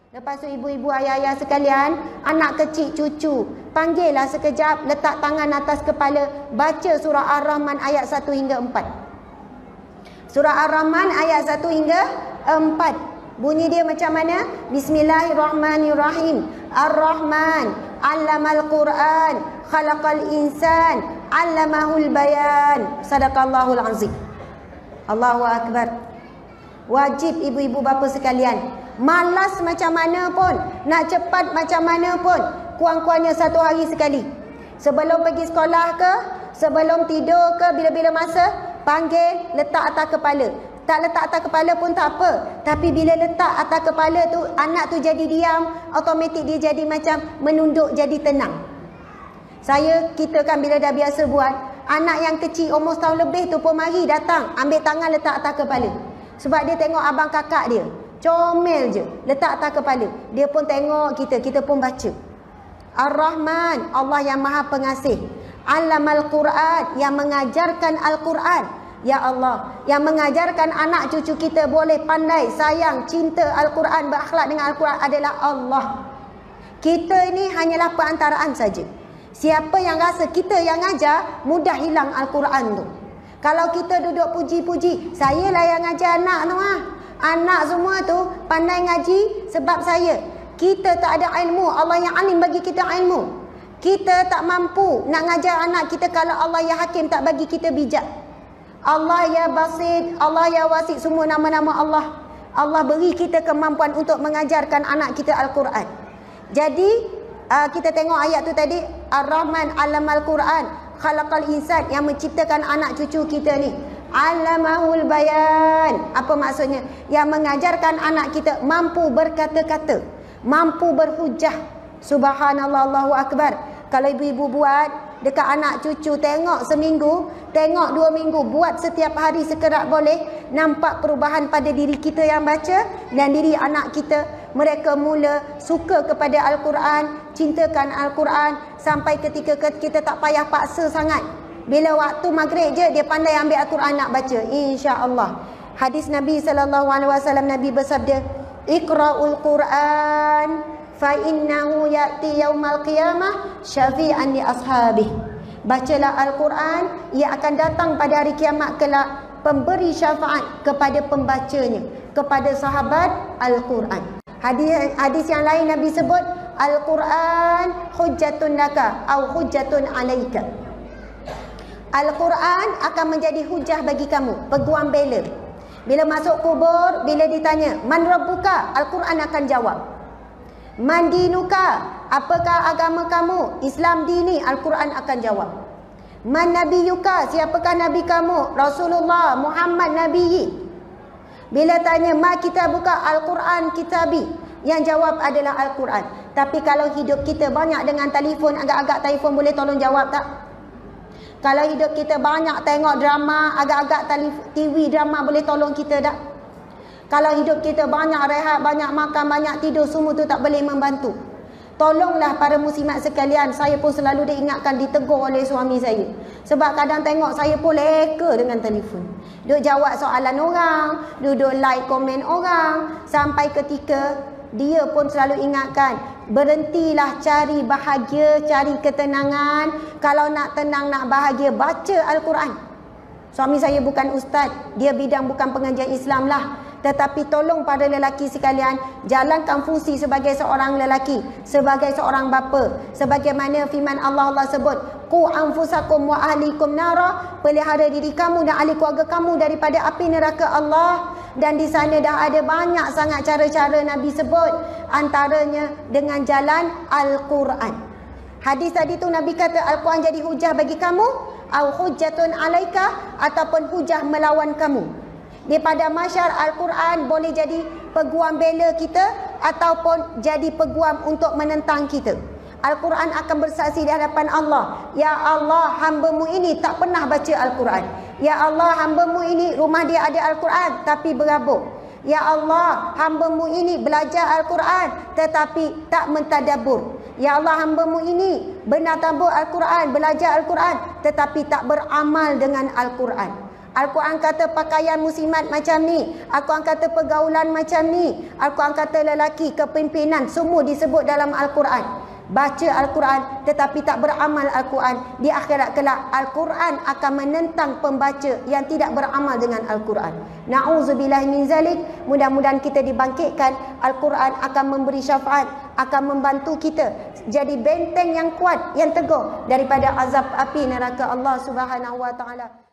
Lepas tu ibu-ibu, ayah-ayah sekalian, anak kecil, cucu, panggillah sekejap, letak tangan atas kepala, baca surah Ar-Rahman ayat 1 hingga 4. Surah Ar-Rahman ayat 1 hingga 4. Bunyi dia macam mana? Bismillahirrahmanirrahim. Ar-Rahman, 'allamal Qur'an, khalaqal insan, 'allamahul bayan. Sadaqallahul azim. Allahu akbar. Wajib ibu-ibu bapa sekalian, malas macam mana pun, nak cepat macam mana pun, kurang-kurangnya 1 hari sekali. Sebelum pergi sekolah ke, sebelum tidur ke, bila-bila masa, panggil, letak atas kepala. Tak letak atas kepala pun tak apa, tapi bila letak atas kepala tu, anak tu jadi diam, automatik dia jadi macam menunduk, jadi tenang. Kita kan bila dah biasa buat, anak yang kecil umur setahun lebih tu pun mari datang, ambil tangan letak atas kepala. Sebab dia tengok abang kakak dia, comel je, letak atas kepala. Dia pun tengok kita pun baca. Ar-Rahman, Allah yang maha pengasih. 'Allamal Qur'an, yang mengajarkan Al-Quran. Ya Allah, yang mengajarkan anak cucu kita boleh pandai, sayang, cinta Al-Quran, berakhlak dengan Al-Quran adalah Allah. Kita ni hanyalah perantaraan saja. Siapa yang rasa kita yang ajar, mudah hilang Al-Quran tu. Kalau kita duduk puji-puji, saya lah yang ngajar anak tu anak semua tu pandai ngaji sebab saya. Kita tak ada ilmu, Allah yang alim bagi kita ilmu. Kita tak mampu nak ngajar anak kita kalau Allah yang hakim tak bagi kita bijak. Allah ya basit, Allah ya wasit, semua nama-nama Allah. Allah beri kita kemampuan untuk mengajarkan anak kita Al-Quran. Jadi kita tengok ayat tu tadi, Ar-Rahman, 'allamal Quran, khalaqal insan, yang menciptakan anak cucu kita ni. 'Allamahul bayan. Apa maksudnya? Yang mengajarkan anak kita mampu berkata-kata, mampu berhujah. Subhanallah, Allahu akbar. Kalau ibu-ibu buat dekat anak cucu, tengok seminggu, tengok 2 minggu, buat setiap hari sekerap boleh, nampak perubahan pada diri kita yang baca dan diri anak kita. Mereka mula suka kepada Al-Quran, cintakan Al-Quran, sampai ketika kita tak payah paksa sangat. Bila waktu maghrib je, dia pandai ambil Al-Quran nak baca, insya-Allah. Hadis Nabi SAW, Nabi bersabda, "Iqra'ul Quran fa innahu ya'ti yaumal qiyamah syafi'an li ashabih." Bacalah Al-Quran, ia akan datang pada hari kiamat kelak pemberi syafaat kepada pembacanya, kepada sahabat Al-Quran. Hadis yang lain Nabi sebut, Al-Quran hujjatun laka au hujjatun alaika. Al-Quran akan menjadi hujah bagi kamu, peguam bela. Bila masuk kubur, bila ditanya, "Man rabbuka?" Al-Quran akan jawab. "Man dinuka?" Apakah agama kamu? Islam dini. Al-Quran akan jawab. "Man nabiyuka?" Siapakah nabi kamu? Rasulullah Muhammad Nabi. Bila tanya, "Ma kitabuka?" Al-Quran kitabi. Yang jawab adalah Al-Quran. Tapi kalau hidup kita banyak dengan telefon, agak-agak telefon boleh tolong jawab tak? Kalau hidup kita banyak tengok drama, agak-agak TV drama boleh tolong kita tak? Kalau hidup kita banyak rehat, banyak makan, banyak tidur, semua tu tak boleh membantu. Tolonglah para muslimat sekalian, saya pun selalu diingatkan, ditegur oleh suami saya. Sebab kadang tengok saya pun leka dengan telefon. Duduk jawab soalan orang, duduk like komen orang. Sampai ketika dia pun selalu ingatkan, berhentilah cari bahagia, cari ketenangan. Kalau nak tenang, nak bahagia, baca Al-Quran. Suami saya bukan ustaz, dia bidang bukan pengajian Islam lah. Tetapi tolong para lelaki sekalian, jalankan fungsi sebagai seorang lelaki, sebagai seorang bapa. Sebagaimana firman Allah sebut, "Qu anfusakum wa ahlikum nara." Pelihara diri kamu dan ahli keluarga kamu daripada api neraka Allah. Dan di sana dah ada banyak sangat cara-cara Nabi sebut, antaranya dengan jalan Al-Quran. Hadis tadi tu Nabi kata Al-Quran jadi hujah bagi kamu, au hujjatun alaika, ataupun hujah melawan kamu. Di pada masyar Al-Quran boleh jadi peguam bela kita ataupun jadi peguam untuk menentang kita. Al-Quran akan bersaksi di hadapan Allah, "Ya Allah, hamba-Mu ini tak pernah baca Al-Quran. Ya Allah, hamba-Mu ini rumah dia ada Al-Quran tapi berabuk. Ya Allah, hamba-Mu ini belajar Al-Quran tetapi tak mentadabbur. Ya Allah, hamba-Mu ini benar tabur Al-Quran, belajar Al-Quran tetapi tak beramal dengan Al-Quran." Al-Quran kata pakaian muslimat macam ni. Al-Quran kata pergaulan macam ni. Al-Quran kata lelaki, kepimpinan, semua disebut dalam Al-Quran. Baca Al-Quran tetapi tak beramal Al-Quran, di akhirat kelak Al-Quran akan menentang pembaca yang tidak beramal dengan Al-Quran. Na'udzubillah min zalik. Mudah-mudahan kita dibangkitkan. Al-Quran akan memberi syafaat, akan membantu kita jadi benteng yang kuat, yang teguh daripada azab api neraka Allah Subhanahu wa taala.